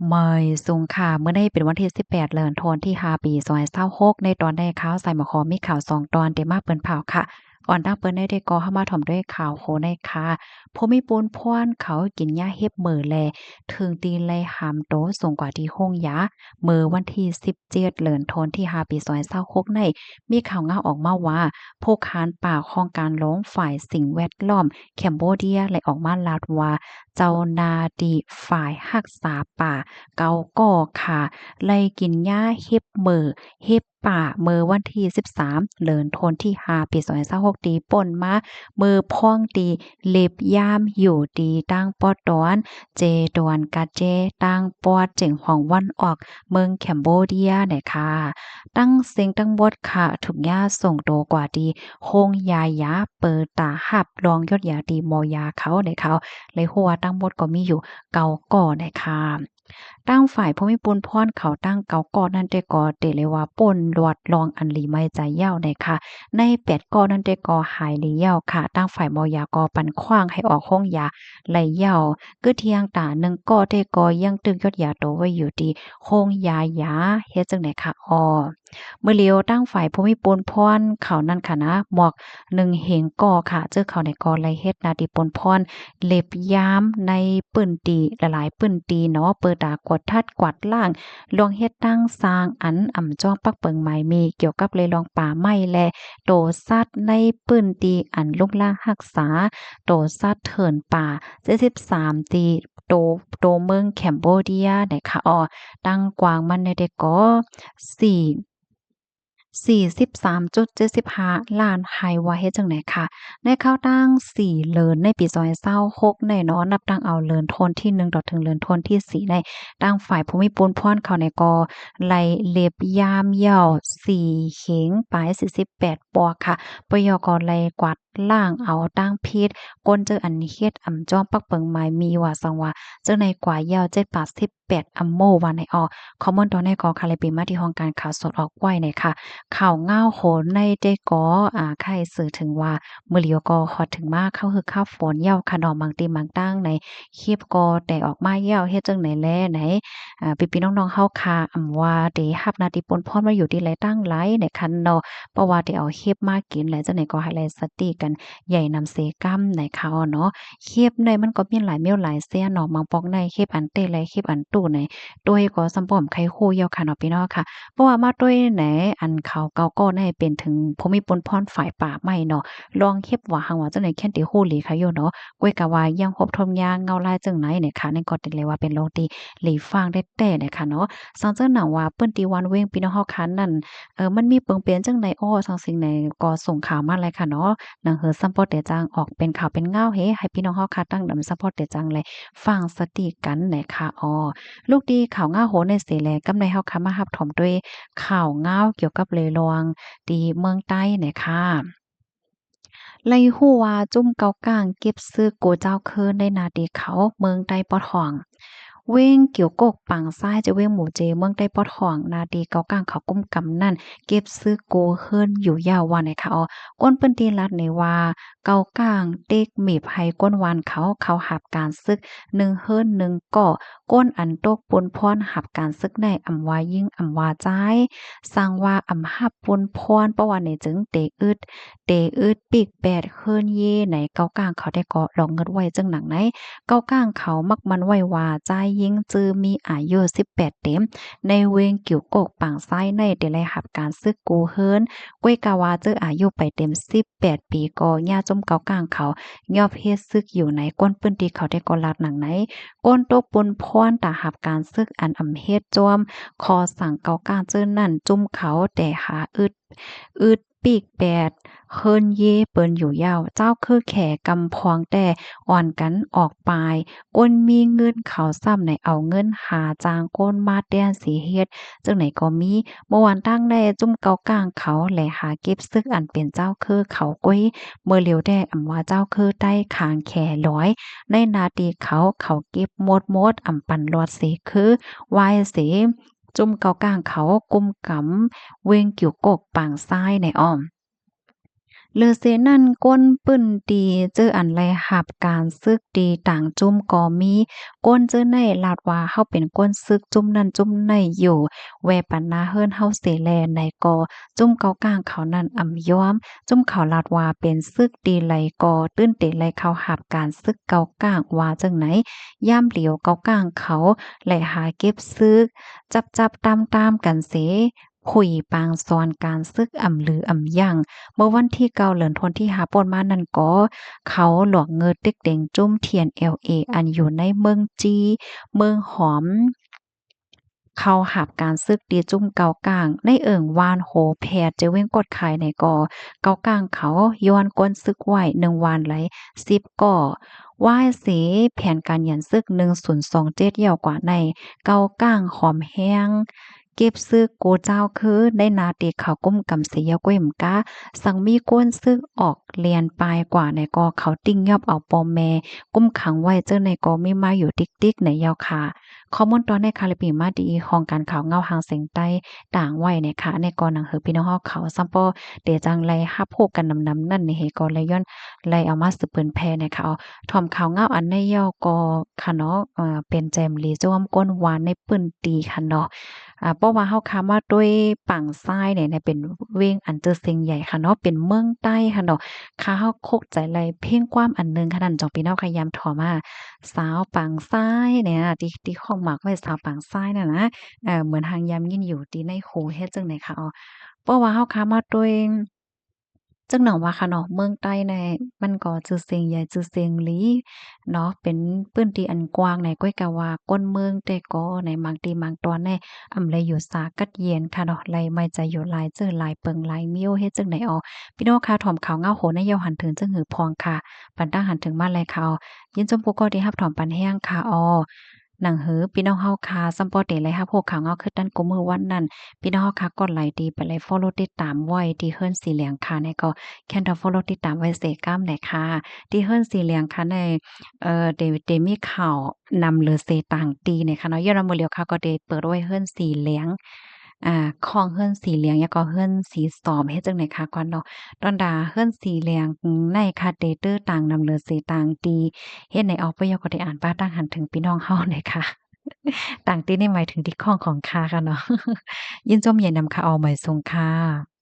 เมยสุงค่ะเมื่อได้เป็นวันที่18เดือนธันวาคมที่5ปี2026ในตอนได้ข่าวใส่หมอคอมีข่าว2ตอนเดมาเปิ้นเผาค่ะก่อนตั้งเปิ้นได้ก็เข้ามาถ่อมด้วยข่าวโคในค่ะผู้มีปูนพ่วนเขากินหญ้าเฮ็บมื้อแลถึงตีนไลหามโตส่งกว่าที่ห้องยามื้อวันที่17เดือนธันวาคมที่5ปี2026ในมีข่าวงาออกมาว่าผู้ค้านป่าของการร้องฝ่ายสิ่งแวดล้อมแคมโบเดียเลยออกมาลาดว่าเจ้านาดีฝ่ายรักษาป่า เกาก่อค่ะไล่กินหญ้าเฮ็บมื้อเฮ็บป่ามื้อวันที่13เดือนธันวาคมที่5ปี2026ตีป่นมามื้อพ่องตีเล็บย่ามอยู่ตีตั้งปอตอนเจดวนกะเจตั้งปอดเจิงหองวันออกเมืองแคมโบเดียเนี่ยค่ะตั้งเซ็งตั้งบดค่ะถูกหญ้าส่งโตกว่าดีโฮงยายาเปิดตาหับลองยอดยาดีมอยาเขาเนี่ยเขาเลยหัวตั้งบดก็มีอยู่เกาก่อเนี่ยค่ะ ตั้งฝ่ายผู้มีปุนพรเขาตั้งเกาก่อนั่นแต่ก่อเตเลยว่าป่นลวดลองอันหลีไม่ใจเย้าในค่ะใน8ก่อนั่นแต่ก่อหายหลีเย้าค่ะตั้งฝ่ายมอยากอปันขว้างให้ออกห้องยาไหลเย้าคือเที่ยงตาหนึ่งก่อแต่ก่อยังตึกยอดยาโตไว้อยู่ที่ห้องยาเฮ็ดจังได๋ค่ะเมื่อเลียวตั้งฝ่ายผู้มีปูนพรเขานั่นค่ะนะหมอก1เหงก่อค่ะเจอเขาในกอไรเฮ็ดนาดีปนพรเล็บยามในปื้นตีหลายๆปื้นตีเนาะเปิดตากวดทัดกวาดล่างลวงเฮ็ดตั้งสร้างอันอ่ำจ้องปักเปิงไม้มีเกี่ยวกับเลยลองป่าไม้แลโตสัตว์ในปื้นตีอันลุกล่างรักษาโตสัตว์เถินป่า73ตีโตเมืองแคมโบเดียได้ค่ะตั้งกวางมันในเด็กก็4 43.75ล้านไฮว่าเฮ็ดจังได๋ค่ะในข้าวตั้ง4เลินในปี2026ในเนาะนับตั้งเอาเลินทนที่1ต่อถึงเลินทนที่4ในตั้งฝ่ายภูมิพลพรเขาในกอไล่เล็บยามเหย้า4เข็งปลาย48ปอกค่ะปยกไล่กวาดล่างเอาตั้งพิษก้นเจออันเฮ็ดอ่ำจ้อมปักเปิงไม้มีว่าสังว่าเจ้าในกว่าเหย้า7ปา18อัมโมว่าในคอมเมนต์ตอนในกอคาเลปีมาที่ห้องการข่าวสดออกไว้ในค่ะ ข่าวง่าวโหนในได้ก่อใครสื่อถึงว่ามื้อเหลียวก็ฮอดถึงมาเข้าฮือข้าวฝนเหย้าคะเนาะบางตีบางตั้งในคลิปก็ได้ออกมาเหย้าเฮ็ดจังไหนแลไหนพี่ๆน้องๆเฮาค่ะว่าได้รับหน้าที่ปนพรมาอยู่ที่ไหนตั้งหลายในคันเนาะเพราะว่าได้เอาเฮ็บมากินแล้วจังไหนก็ให้แลสติกันใหญ่นำเสกำในข่าวเนาะเฮ็บในมันก็มีหลายแมวหลายเสียเนาะบางปอกในเฮ็บอันเต้และเฮ็บอันตู้ในโดยก็สำป้อมไข่คู่เหย้าค่ะเนาะพี่น้องค่ะ เพราะว่ามาด้วยแหนอันเขาเก่าก็ได้เป็นถึงภูมิพลพรฝ่ายป่าไม้เนาะลองเฮ็บว่าหังว่าจังได๋แค่นติฮู้หลีค่ะโยเนาะก้วยกะว่ายังพบทมยางเงาลายจังไหนเนี่ยค่ะนั่นก็ติเลยว่าเป็นโลที่หลีฟางได้แต่เนี่ยค่ะเนาะสังเจ้าหนังว่าเปิ้นติวันเวงพี่น้องเฮาคันนั่นมันมีเปิงเปลี่ยนจังไดสังสิ่งไหนก็ส่งข่าวมาเลยค่ะเนาะหนังเฮือซัมพอร์ตเตจังออกเป็นข่าวเป็นเงาเฮให้พี่น้องเฮาค่ะตั้งดำซัมพอร์ตเตจังเลยฟังสติกันแหน่ค่ะลูกดีข่าวเงาโหในเสแลกำในเฮาค่ะมารับถมด้วย ข่าวง่าวเกี่ยวกับเลยลวงตีเมืองใต้เนี่ยค่ะไล่ฮู้ว่าจุ้มเกาก้างเก็บซื้อโกเจ้าเคินได้นาดีเขาเมืองใต้ปอทองเว้งเกี่ยวกกปังซ้ายจะเว้งหมู่เจเมืองใต้ปอทองนาดีเกาก้างเขาก้มกำนั่นเก็บซื้อโกเฮิรนอยู่ยาวว่าไหนคะก้นเปิ้นตีลัดในว่าเกาก้างเด็กมีภัยก้นวานเขาหับการซึก1เฮิรน1ก่อก้นอันตกปนพรหับการซึกในอำว่ายิ่งอำว่าจ้ายสร้างว่าอำหับปนพรเพราะว่าในจึงเตอึดปีกแปดเฮิรนเย่ไหนเกากลางเขาได้เกาะลองเงิดไว้จังหนังไหนเกากลางเขามักมันไว้ว่าจ่ายยิงจือมีอายุ18เต็มในเวงกิ่วกกปังซ้ายในได้ไลหับการซึกกูเฮิรนก้วยกาวาเจออายุไปเต็ม18ปีก็ย่าจมเกากลางเขายอบเฮ็ดซึกอยู่ในก้นปื้นที่เขาได้ก่อลาดหนังไหนก้นตกปนพรตาหับการซึกอันอำเฮ็ดจอมคอสั่งเกากลางเจอนั่นจุ่มเขาแต่หาอึดปีกแปด เฮิรนเย่เปิ้นอยู่ยาวเจ้าคือแขกำพองแต่อ่อนกันออกปลายก้นมีเงินเขาซ้ำในเอาเงินหาจางก้นมาแดนสิเฮ็ดจังไหนก็มีเมื่อวานตั้งได้จุ่มเกากลางเขาแหลหาเก็บซึกอันเป็นเจ้าคือเขาก้อยเมื่อเร็วได้อำว่าเจ้าคือใต้คางแขร้อยในนาทีเขาเก็บหมดอำปันรอดสิคือวายเสจุ่มเกากลางเขากุมกำเวงกิ่วกกปางซ้ายในอ้อม หรือเสนั่นก้นปึ้นตีเจออันไรหับการซึกตีต่างจุ่มก็มีก้นเจอในลาดว่าเฮาเป็นก้นซึกจุ่มนั่นจุ่มในอยู่แวปันนาเฮิรนเฮาเสแลในกอจุ่มเกากลางเขานั่นอ่ำย้อมจุ่มเขาลาดว่าเป็นซึกตีไหลกอตื้นเตไหลเขาหับการซึกเกากลางว่าจังไหนย่ามเหลียวเกากลางเขาไหลหาเก็บซึกจับตามกันเสขุยปางซอนการซึกอ่ำลืออ่ำยัง เมื่อวันที่9เดือนธันวาคมที่หาป่นมานั่นก็เขาหลวงเงินติ๊กเต็งจุ้มเทียน LA อันอยู่ในเมืองจีเมืองหอมเข้าหับการซึกดีจุ่มเกากลางในเอิงวานโหแพทย์จะเว้งกดขายในกอเกากลางเขาย้อนก้นซึกไหว1วานไหล10ก่อว่ายเสแผนการยันซึก1027ยาวกว่าในเกากลางหอมแห้งเก็บซึกโกเจ้าคือได้นาตีเขาก้มกำเสียก้วยมกาสังมีก้นซึกออกเลียนปลายกว่าในกอเขาติ้งยอบเอาปอมแม่กุ้มขังไว้เจอในกอมีมาอยู่ติ๊กๆในยาวค่ะ ข้อมูลตอนในคาลิปีมาดีของการข่าวเงาหางเสียงใต้ต่างไว้เนี่ยค่ะในกอหนังหือพี่น้องเฮาเขาซัมปอเดจังไลฮับโฮกันนำๆนั่นนี่เฮก็เลยย้อนไลเอามาสืบเปิ้นแพเนี่ยค่ะเอาถ่อมข่าวเงาอันในย่อก็ค่ะเนาะเป็นแจมลีจ้วมก้นหวานในปื้นตีค่ะเนาะเพราะว่าเฮาคำว่าด้วยปังซ้ายเนี่ยเป็นเว้งอันเจอเสียงใหญ่ค่ะเนาะเป็นเมืองใต้ค่ะเนาะค่าเฮาคกใจไลเพ่งความอันหนึงค่ะนั่นจ่องพี่น้องพยายามถอมา สาวปางซ้ายเนี่ยที่ข้องหมากไว้สาวปางซ้ายน่ะนะเหมือนหางยามยินอยู่ที่ในหูเฮ็ดจังได๋คะอ๋อเพราะว่าเฮาค้ามาด้วยจังหนังว่าค่ะเนาะเมืองใต้เนี่ยมันก็ชื่อเสียงใหญ่ชื่อเสียงหลีเนาะเป็นพื้นที่อันกว้างในก้อยกะว่าก้นเมืองแต่ก็ในบางทีบางตอนแน่อำเลยอยู่สากัดเย็นค่ะเนาะไลไม่ใจอยู่หลายเจอหลายเปิงหลายมิ้วเฮ็ดจังได๋อ๋อพี่น้องค่ะถ่อมข่าวเงาโหนยาวหันถึงจังหือพองค่ะปันตั้งหันถึงมาแลข่าวยินจมผู้ก็ที่รับถอมปันแห้งค่ะอ้อหนังหือพี่น้องเฮาค่ะซัมปอเตเลยรับพวกข่าวเงาคือดันกูมือวันนั้นพี่น้องเฮาค่ะกดไลค์ดีไปเลยฟอลโลติดตามไว้ที่เฮิรนสีเหลืองค่ะในก็แคนดอฟอลโลติดตามไว้เสก้ามหน่อยค่ะที่เฮิรนสีเหลืองค่ะในเดมีข่าวนำเลอเซต่างตีเนี่ยค่ะเนาะยอดมื้อเหลียวค่ะก็ได้เปิดไว้เฮิรนสีเหลืองของเฮิรนสีเหลืองแล้วก็เฮิรนสีส้มเฮ็ดจังได๋ค่ะก่อนเนาะตอนดาเฮิรนสีเหลืองในค่ะเตเตอร์ต่างนำเลอเซต่างตีเฮ็ดในออกประโยคก็ได้อ่านป้าตั้งหันถึงพี่น้องเฮาหน่อยค่ะต่างตีนี่หมายถึงที่ข้องของค่ะค่ะเนาะยินจมใหญ่นำค่ะเอาหมายทรงค่ะ